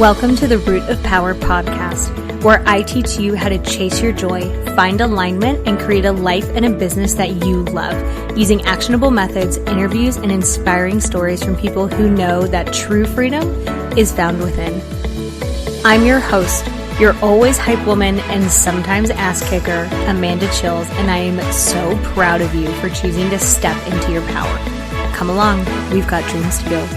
Welcome to the Root of Power podcast, where I teach you how to chase your joy, find alignment, and create a life and a business that you love, using actionable methods, interviews, and inspiring stories from people who know that true freedom is found within. I'm your host, your always hype woman and sometimes ass kicker, Amanda Chills, and I am so proud of you for choosing to step into your power. Come along, we've got dreams to build.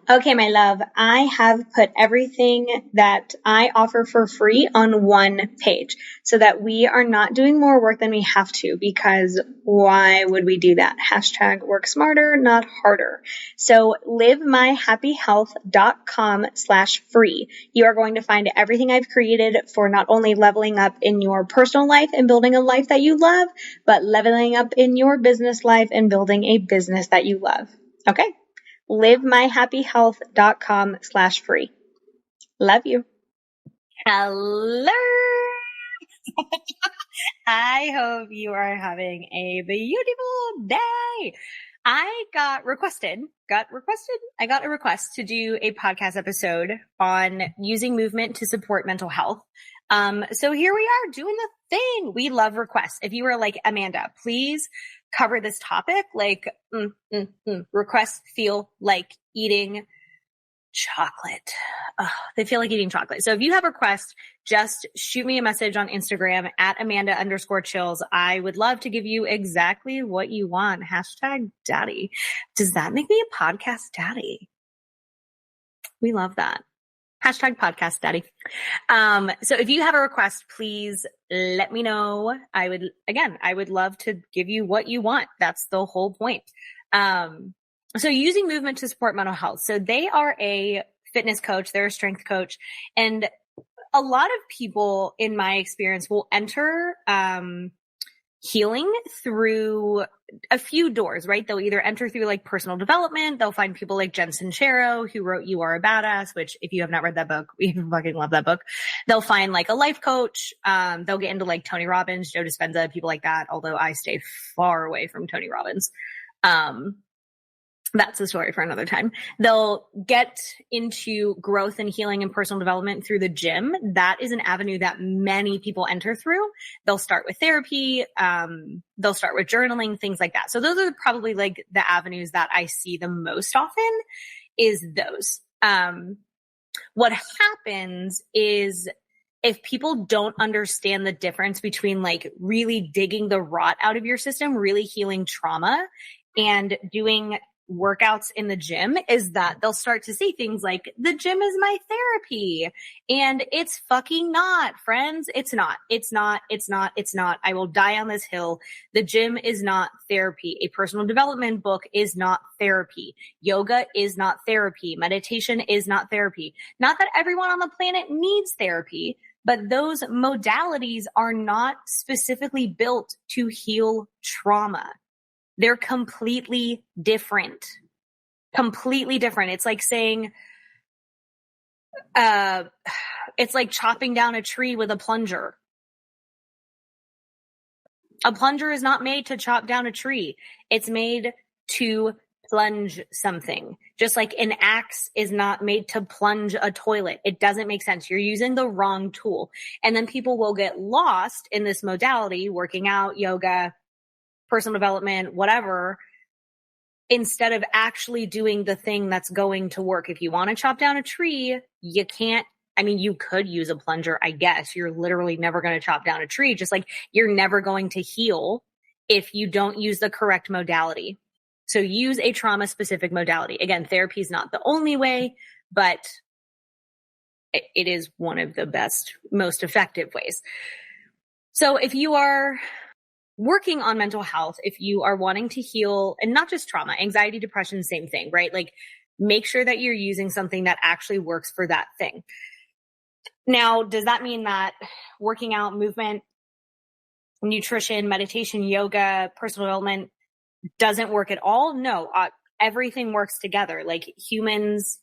Okay, my love, I have put everything that I offer for free on one page so that we are not doing more work than we have to, because why would we do that? Hashtag work smarter, not harder. So livemyhappyhealth.com/free. You are going to find everything I've created for not only leveling up in your personal life and building a life that you love, but leveling up in your business life and building a business that you love. Okay? livemyhappyhealth.com/free. Love you. Hello. I hope you are having a beautiful day. I got a request to do a podcast episode on using movement to support mental health. So here we are doing the thing. We love requests. If you were like, Amanda, please cover this topic, like requests feel like eating chocolate. Oh, they feel like eating chocolate. So if you have a request, just shoot me a message on Instagram at Amanda_Chills. I would love to give you exactly what you want. Hashtag daddy. Does that make me a podcast daddy? We love that. Hashtag podcast daddy. So if you have a request, please let me know. I would love to give you what you want. That's the whole point. So using movement to support mental health. So they are a fitness coach. They're a strength coach. And a lot of people in my experience will enter, healing through a few doors, right? They'll either enter through like personal development. They'll find people like Jen Sincero, who wrote You Are a Badass, which if you have not read that book, we fucking love that book. They'll find like a life coach. They'll get into like Tony Robbins, Joe Dispenza, people like that. Although I stay far away from Tony Robbins. That's a story for another time. They'll get into growth and healing and personal development through the gym. That is an avenue that many people enter through. They'll start with therapy. They'll start with journaling, things like that. So those are probably like the avenues that I see the most often is those. What happens is if people don't understand the difference between like really digging the rot out of your system, really healing trauma, and doing workouts in the gym, is that they'll start to see things like the gym is my therapy. And it's fucking not, friends. It's not. I will die on this hill. The gym is not therapy. A personal development book is not therapy. Yoga is not therapy. Meditation is not therapy. Not that everyone on the planet needs therapy, but those modalities are not specifically built to heal trauma. They're completely different. It's like saying, it's like chopping down a tree with a plunger. A plunger is not made to chop down a tree. It's made to plunge something. Just like an axe is not made to plunge a toilet. It doesn't make sense. You're using the wrong tool. And then people will get lost in this modality, working out, yoga, personal development, whatever, instead of actually doing the thing that's going to work. If you want to chop down a tree, you can't. I mean, you could use a plunger, I guess. You're literally never going to chop down a tree, just like you're never going to heal if you don't use the correct modality. So use a trauma-specific modality. Again, therapy is not the only way, but it is one of the best, most effective ways. So if you are working on mental health, if you are wanting to heal, and not just trauma, anxiety, depression, same thing, right? Like make sure that you're using something that actually works for that thing. Now, does that mean that working out, movement, nutrition, meditation, yoga, personal development doesn't work at all? No, everything works together. Like humans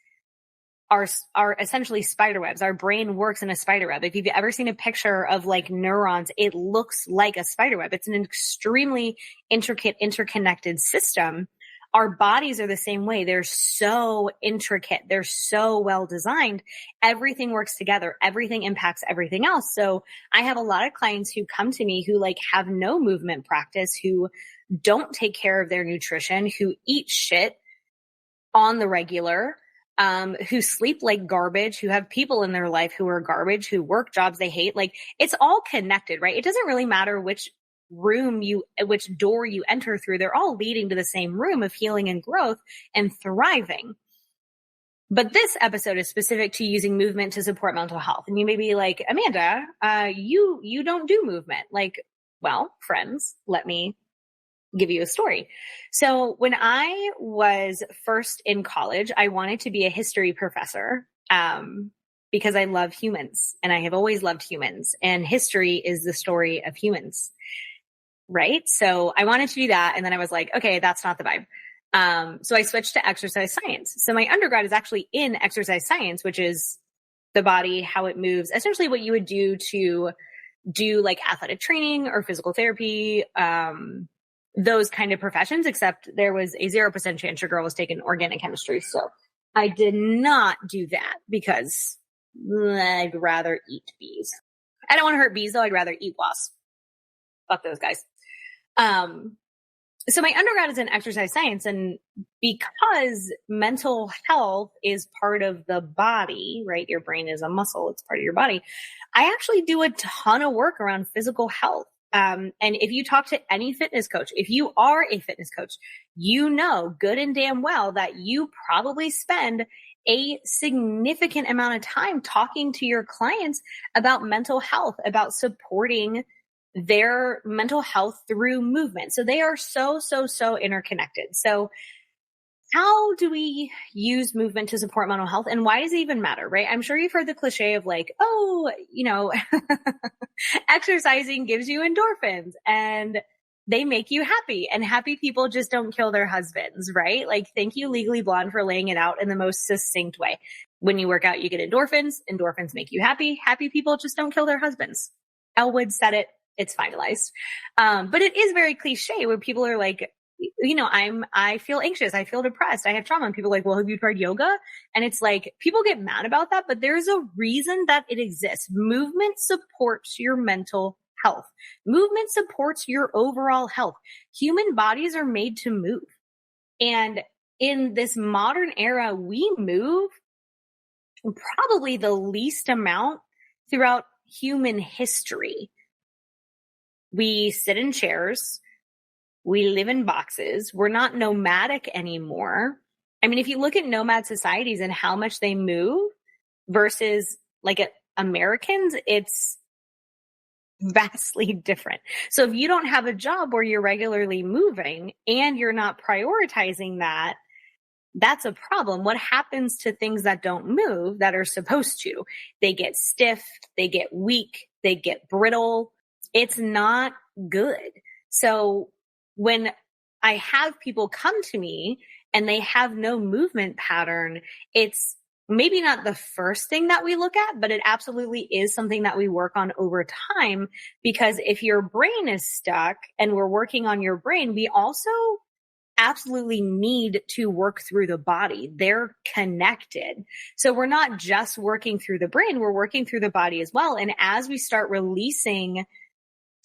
are essentially spider webs. Our brain works in a spider web. If you've ever seen a picture of like neurons, it looks like a spider web. It's an extremely intricate, interconnected system. Our bodies are the same way. They're so intricate. They're so well designed. Everything works together. Everything impacts everything else. So I have a lot of clients who come to me who like have no movement practice, who don't take care of their nutrition, who eat shit on the regular, who sleep like garbage, who have people in their life who are garbage, who work jobs they hate. Like it's all connected, right? It doesn't really matter which door you enter through. They're all leading to the same room of healing and growth and thriving. But this episode is specific to using movement to support mental health. And you may be like, Amanda, you don't do movement. Like, well, friends, let me give you a story. So when I was first in college, I wanted to be a history professor, because I love humans and I have always loved humans, and history is the story of humans. Right. So I wanted to do that. And then I was like, okay, that's not the vibe. So I switched to exercise science. So my undergrad is actually in exercise science, which is the body, how it moves, essentially what you would do to do like athletic training or physical therapy, those kind of professions, except there was a 0% chance your girl was taking organic chemistry. So I did not do that because I'd rather eat bees. I don't want to hurt bees though. I'd rather eat wasps. Fuck those guys. So my undergrad is in exercise science, and because mental health is part of the body, right? Your brain is a muscle. It's part of your body. I actually do a ton of work around physical health. And if you talk to any fitness coach, if you are a fitness coach, you know good and damn well that you probably spend a significant amount of time talking to your clients about mental health, about supporting their mental health through movement. So they are so interconnected. So how do we use movement to support mental health, and why does it even matter, right? I'm sure you've heard the cliche of like, oh, exercising gives you endorphins and they make you happy, and happy people just don't kill their husbands, right? Like, thank you, Legally Blonde, for laying it out in the most succinct way. When you work out, you get endorphins. Endorphins make you happy. Happy people just don't kill their husbands. Elwood said it. It's finalized. But it is very cliche where people are like, I feel anxious. I feel depressed. I have trauma. And people are like, well, have you tried yoga? And it's like, people get mad about that, but there's a reason that it exists. Movement supports your mental health. Movement supports your overall health. Human bodies are made to move. And in this modern era, we move probably the least amount throughout human history. We sit in chairs. We live in boxes. We're not nomadic anymore. I mean, if you look at nomad societies and how much they move versus like Americans, it's vastly different. So if you don't have a job where you're regularly moving and you're not prioritizing that, that's a problem. What happens to things that don't move that are supposed to? They get stiff, they get weak, they get brittle. It's not good. So when I have people come to me and they have no movement pattern, it's maybe not the first thing that we look at, but it absolutely is something that we work on over time. Because if your brain is stuck and we're working on your brain, we also absolutely need to work through the body. They're connected. So we're not just working through the brain, we're working through the body as well. And as we start releasing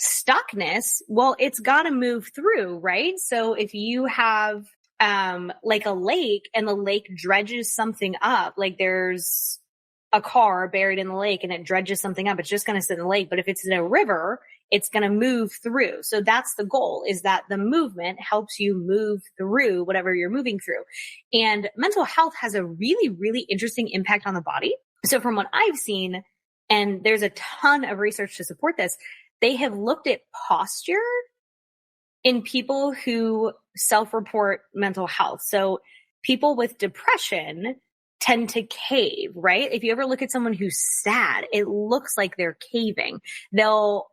stuckness, well, it's got to move through, right? So if you have like a lake and the lake dredges something up, like there's a car buried in the lake and it dredges something up, it's just going to sit in the lake. But if it's in a river, it's going to move through. So that's the goal, is that the movement helps you move through whatever you're moving through. And mental health has a really, really interesting impact on the body. So from what I've seen, and there's a ton of research to support this, they have looked at posture in people who self-report mental health. So people with depression tend to cave, right? If you ever look at someone who's sad, it looks like they're caving. They'll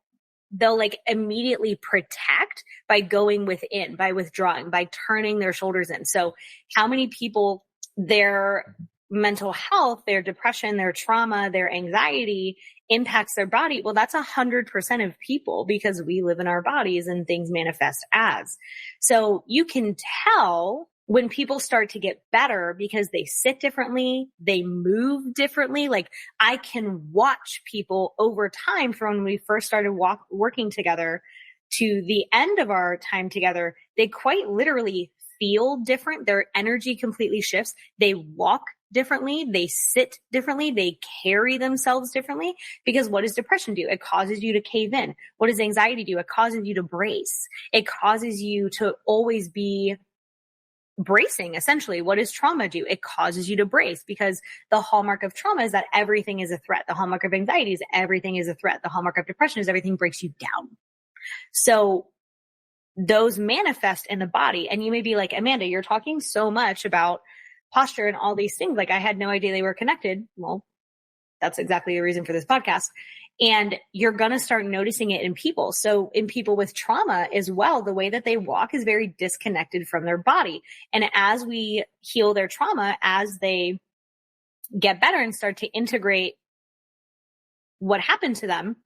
like immediately protect by going within, by withdrawing, by turning their shoulders in. So how many people, their mental health, their depression, their trauma, their anxiety impacts their body. Well, that's 100% of people because we live in our bodies and things manifest as. So you can tell when people start to get better because they sit differently, they move differently. Like I can watch people over time from when we first started working together to the end of our time together, they quite literally feel different. Their energy completely shifts. They walk differently. They sit differently. They carry themselves differently. Because what does depression do? It causes you to cave in. What does anxiety do? It causes you to brace. It causes you to always be bracing, essentially. What does trauma do? It causes you to brace because the hallmark of trauma is that everything is a threat. The hallmark of anxiety is everything is a threat. The hallmark of depression is everything breaks you down. So those manifest in the body. And you may be like, Amanda, you're talking so much about posture and all these things. Like I had no idea they were connected. Well, that's exactly the reason for this podcast. And you're going to start noticing it in people. So in people with trauma as well, the way that they walk is very disconnected from their body. And as we heal their trauma, as they get better and start to integrate what happened to them,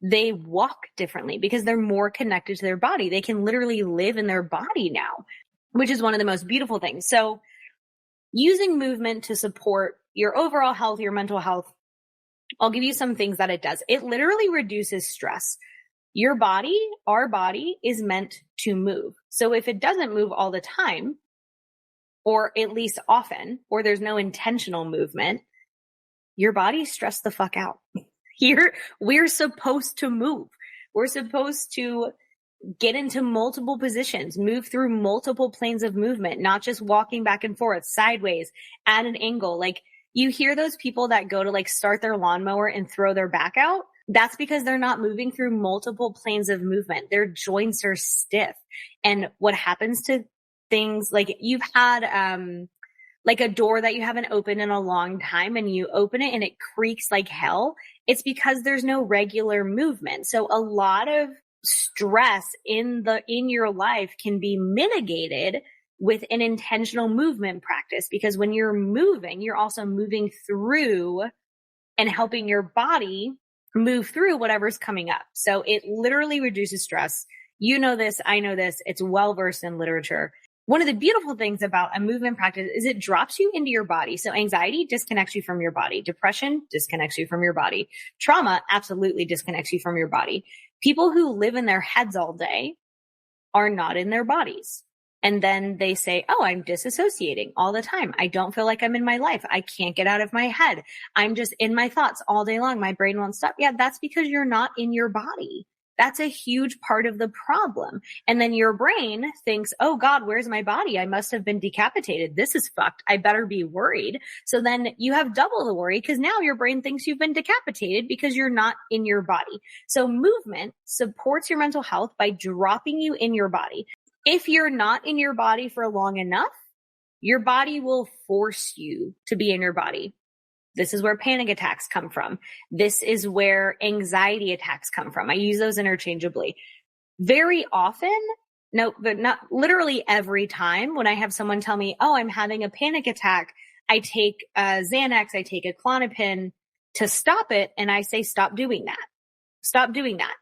they walk differently because they're more connected to their body. They can literally live in their body now, which is one of the most beautiful things. So using movement to support your overall health, your mental health, I'll give you some things that it does. It literally reduces stress. Your body, our body is meant to move. So if it doesn't move all the time, or at least often, or there's no intentional movement, your body's stressed the fuck out. Here, we're supposed to move. We're supposed to get into multiple positions, move through multiple planes of movement, not just walking back and forth, sideways, at an angle. Like you hear those people that go to like start their lawnmower and throw their back out. That's because they're not moving through multiple planes of movement. Their joints are stiff. And what happens to things like you've had, like a door that you haven't opened in a long time and you open it and it creaks like hell. It's because there's no regular movement. So a lot of stress in your life can be mitigated with an intentional movement practice, because when you're moving, you're also moving through and helping your body move through whatever's coming up. So it literally reduces stress. You know this, I know this. It's well versed in literature. One of the beautiful things about a movement practice is it drops you into your body. So anxiety disconnects you from your body. Depression disconnects you from your body. Trauma absolutely disconnects you from your body. People who live in their heads all day are not in their bodies. And then they say, oh, I'm disassociating all the time. I don't feel like I'm in my life. I can't get out of my head. I'm just in my thoughts all day long. My brain won't stop. Yeah, that's because you're not in your body. That's a huge part of the problem. And then your brain thinks, oh God, where's my body? I must have been decapitated. This is fucked. I better be worried. So then you have double the worry because now your brain thinks you've been decapitated because you're not in your body. So movement supports your mental health by dropping you in your body. If you're not in your body for long enough, your body will force you to be in your body. This is where panic attacks come from. This is where anxiety attacks come from. I use those interchangeably. Very often, no, but not literally every time when I have someone tell me, oh, I'm having a panic attack, I take a Xanax, I take a Klonopin to stop it. And I say, stop doing that. Stop doing that.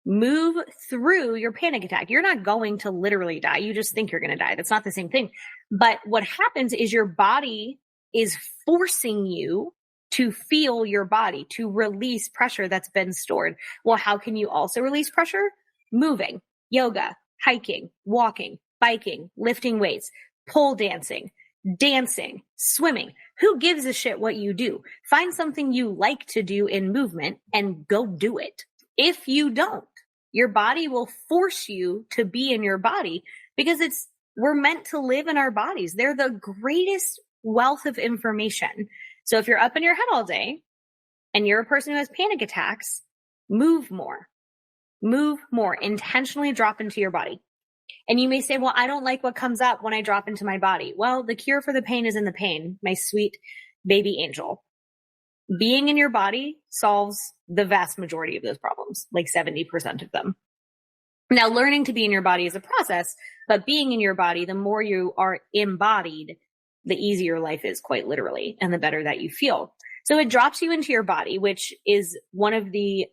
Move through your panic attack. You're not going to literally die. You just think you're going to die. That's not the same thing. But what happens is your body is forcing you to feel your body, to release pressure that's been stored. Well, how can you also release pressure? Moving, yoga, hiking, walking, biking, lifting weights, pole dancing, swimming. Who gives a shit what you do? Find something you like to do in movement and go do it. If you don't, your body will force you to be in your body because we're meant to live in our bodies. They're the greatest wealth of information. So if you're up in your head all day and you're a person who has panic attacks, move more, intentionally drop into your body. And you may say, well, I don't like what comes up when I drop into my body. Well, the cure for the pain is in the pain, my sweet baby angel. Being in your body solves the vast majority of those problems, like 70% of them. Now, learning to be in your body is a process, but being in your body, the more you are embodied, the easier life is, quite literally, and the better that you feel. So it drops you into your body, which is one of the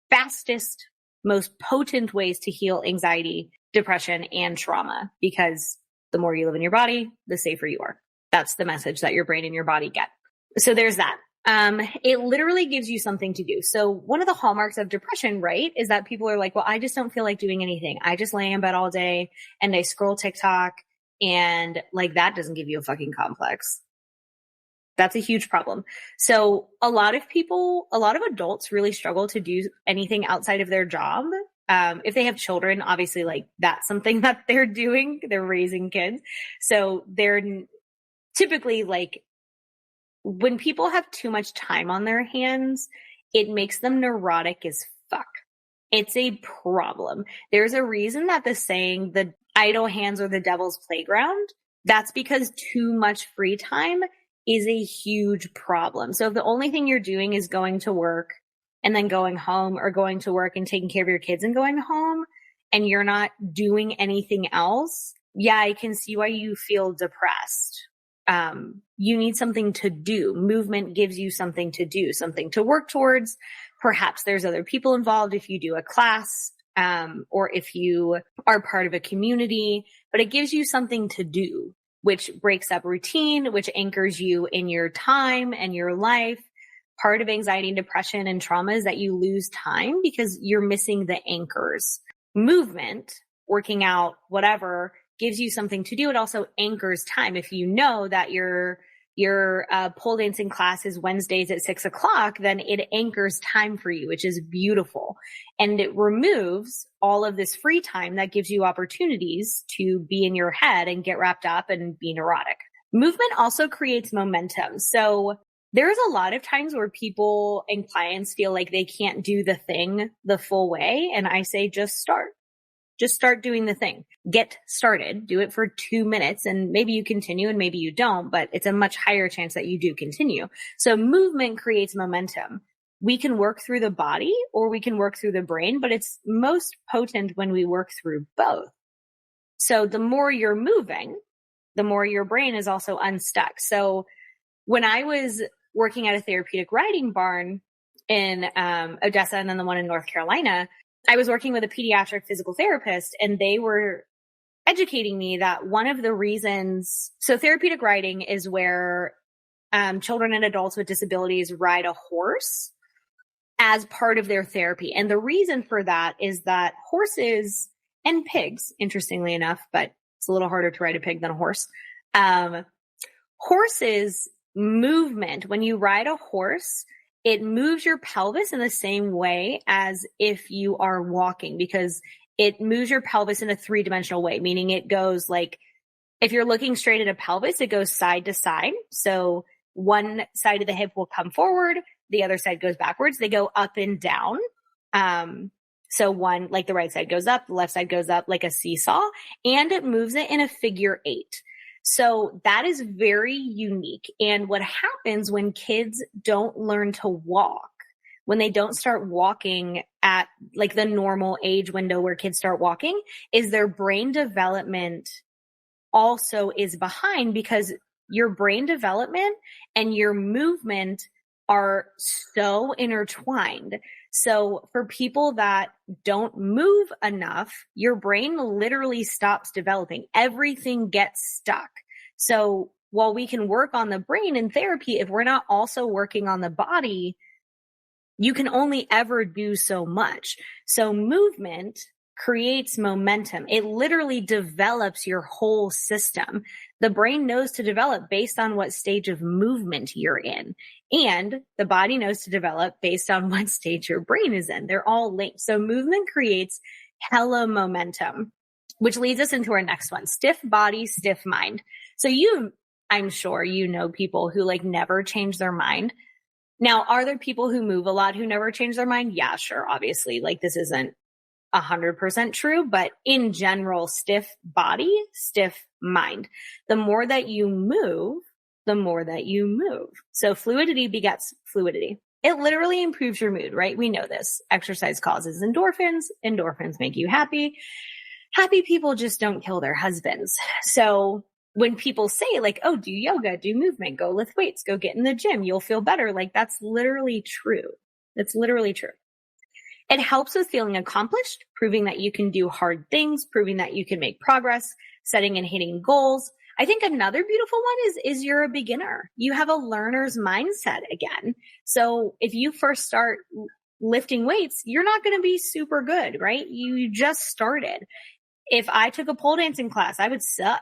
fastest, most potent ways to heal anxiety, depression, and trauma, because the more you live in your body, the safer you are. That's the message that your brain and your body get. So there's that. It literally gives you something to do. So one of the hallmarks of depression, right, is that people are like, well, I just don't feel like doing anything. I just lay in bed all day and I scroll TikTok, and like, that doesn't give you a fucking complex. That's a huge problem. So a lot of adults really struggle to do anything outside of their job. If they have children, obviously, like, that's something that they're doing. They're raising kids. So they're typically, like, when people have too much time on their hands, it makes them neurotic as fuck. It's a problem. There's a reason that the saying, the idle hands are the devil's playground. That's because too much free time is a huge problem. So if the only thing you're doing is going to work and then going home, or going to work and taking care of your kids and going home, and you're not doing anything else, yeah, I can see why you feel depressed. You need something to do. Movement gives you something to do, something to work towards. Perhaps there's other people involved if you do a class, or if you are part of a community, but it gives you something to do, which breaks up routine, which anchors you in your time and your life. Part of anxiety and depression and trauma is that you lose time because you're missing the anchors. Movement, working out, whatever, gives you something to do. It also anchors time. If you know that your pole dancing class is Wednesdays at 6:00, then it anchors time for you, which is beautiful. And it removes all of this free time that gives you opportunities to be in your head and get wrapped up and be neurotic. Movement also creates momentum. So there's a lot of times where people and clients feel like they can't do the thing the full way. And I say, just start. Just start doing the thing. Get started. Do it for 2 minutes, and maybe you continue and maybe you don't, but it's a much higher chance that you do continue. So movement creates momentum. We can work through the body or we can work through the brain, but it's most potent when we work through both. So the more you're moving, the more your brain is also unstuck. So when I was working at a therapeutic riding barn in Odessa and then the one in North Carolina, I was working with a pediatric physical therapist, and they were educating me that one of the reasons, so therapeutic riding is where children and adults with disabilities ride a horse as part of their therapy. And the reason for that is that horses and pigs, interestingly enough, but it's a little harder to ride a pig than a horse. Horses movement, when you ride a horse, it moves your pelvis in the same way as if you are walking, because it moves your pelvis in a 3-dimensional way, meaning it goes like, if you're looking straight at a pelvis, it goes side to side. So one side of the hip will come forward, the other side goes backwards. They go up and down. So one, like the right side goes up, the left side goes up like a seesaw, and it moves it in a figure 8. So that is very unique. And what happens when kids don't learn to walk, when they don't start walking at like the normal age window where kids start walking, is their brain development also is behind, because your brain development and your movement are so intertwined. So for people that don't move enough, your brain literally stops developing. Everything gets stuck. So while we can work on the brain in therapy, if we're not also working on the body, you can only ever do so much. So movement creates momentum. It literally develops your whole system. The brain knows to develop based on what stage of movement you're in. And the body knows to develop based on what stage your brain is in. They're all linked. So movement creates hella momentum, which leads us into our next one: stiff body, stiff mind. So I'm sure you know people who like never change their mind. Now, are there people who move a lot who never change their mind? Yeah, sure. Obviously, like this isn't 100% true, but in general, stiff body, stiff mind. The more that you move, the more that you move. So fluidity begets fluidity. It literally improves your mood, right? We know this. Exercise causes endorphins. Endorphins make you happy. Happy people just don't kill their husbands. So when people say like, oh, do yoga, do movement, go lift weights, go get in the gym, you'll feel better. Like that's literally true. That's literally true. It helps with feeling accomplished, proving that you can do hard things, proving that you can make progress, setting and hitting goals. I think another beautiful one is you're a beginner. You have a learner's mindset again. So if you first start lifting weights, you're not going to be super good, right? You just started. If I took a pole dancing class, I would suck.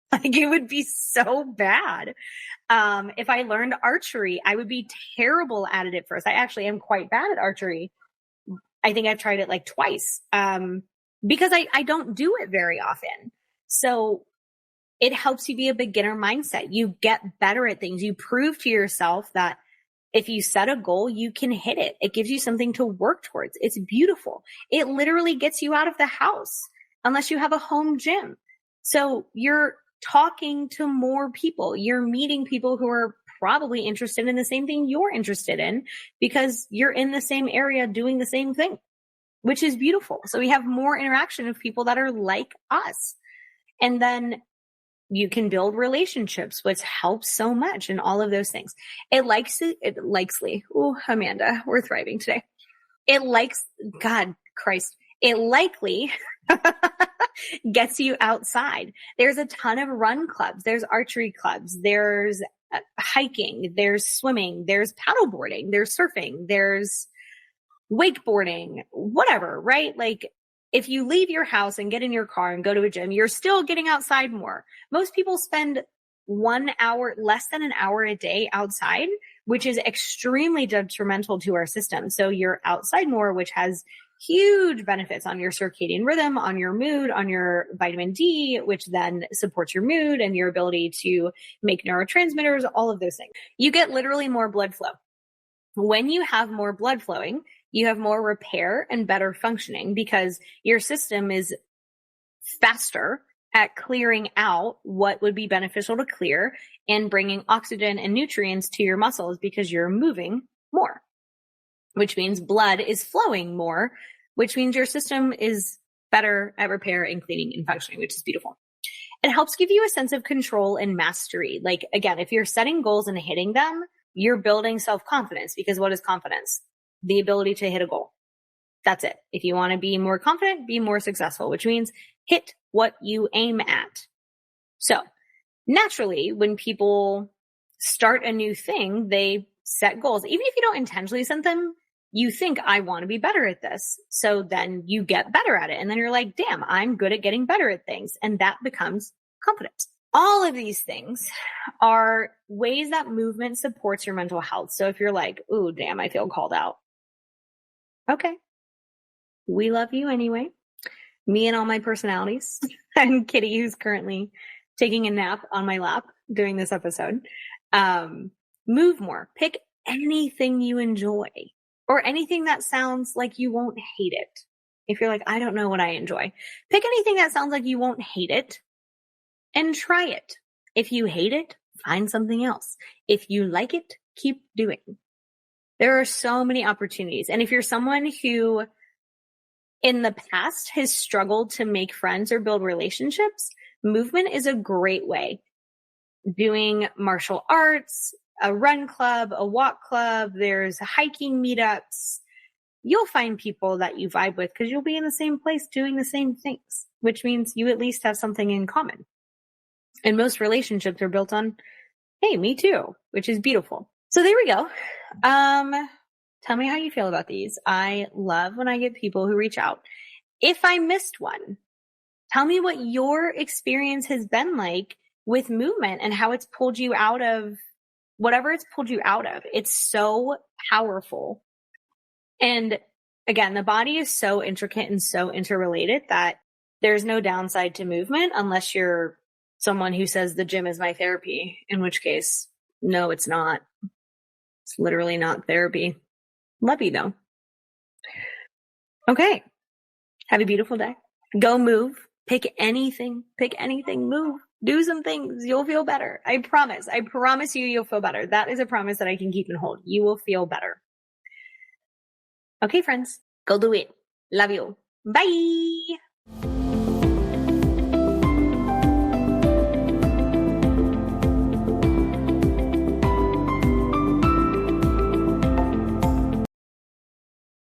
Like it would be so bad. If I learned archery, I would be terrible at it at first. I actually am quite bad at archery. I think I've tried it like twice, because I don't do it very often. So it helps you be a beginner mindset. You get better at things. You prove to yourself that if you set a goal, you can hit it. It gives you something to work towards. It's beautiful. It literally gets you out of the house unless you have a home gym. So you're talking to more people. You're meeting people who are probably interested in the same thing you're interested in because you're in the same area doing the same thing, which is beautiful. So we have more interaction of people that are like us. And then you can build relationships, which helps so much and all of those things. It likely, oh, Amanda, we're thriving today. God Christ, it likely gets you outside. There's a ton of run clubs. There's archery clubs. There's hiking. There's swimming. There's paddleboarding. There's surfing. There's wakeboarding, whatever, right? Like if you leave your house and get in your car and go to a gym, you're still getting outside more. Most people spend 1 hour, less than an hour a day outside, which is extremely detrimental to our system. So you're outside more, which has huge benefits on your circadian rhythm, on your mood, on your vitamin D, which then supports your mood and your ability to make neurotransmitters, all of those things. You get literally more blood flow. When you have more blood flowing, you have more repair and better functioning because your system is faster at clearing out what would be beneficial to clear and bringing oxygen and nutrients to your muscles because you're moving more, which means blood is flowing more, which means your system is better at repair and cleaning and functioning, which is beautiful. It helps give you a sense of control and mastery. Like, again, if you're setting goals and hitting them, you're building self-confidence because what is confidence? The ability to hit a goal. That's it. If you want to be more confident, be more successful, which means hit what you aim at. So naturally, when people start a new thing, they set goals. Even if you don't intentionally set them, you think, I want to be better at this. So then you get better at it. And then you're like, damn, I'm good at getting better at things. And that becomes confidence. All of these things are ways that movement supports your mental health. So if you're like, ooh, damn, I feel called out. Okay. We love you anyway. Me and all my personalities. And Kitty, who's currently taking a nap on my lap during this episode. Move more. Pick anything you enjoy or anything that sounds like you won't hate it. If you're like, I don't know what I enjoy, pick anything that sounds like you won't hate it and try it. If you hate it, find something else. If you like it, keep doing. There are so many opportunities. And if you're someone who in the past has struggled to make friends or build relationships, movement is a great way. Doing martial arts, a run club, a walk club, there's hiking meetups. You'll find people that you vibe with because you'll be in the same place doing the same things, which means you at least have something in common. And most relationships are built on, hey, me too, which is beautiful. So there we go. Tell me how you feel about these. I love when I get people who reach out. If I missed one, tell me what your experience has been like with movement and how it's pulled you out of whatever it's pulled you out of. It's so powerful. And again, the body is so intricate and so interrelated that there's no downside to movement unless you're someone who says the gym is my therapy, in which case, no, it's not. It's literally not therapy. Love you though. Okay. Have a beautiful day. Go move. Pick anything, move. Do some things. You'll feel better. I promise you, you'll feel better. That is a promise that I can keep and hold. You will feel better. Okay, friends, go do it. Love you. Bye.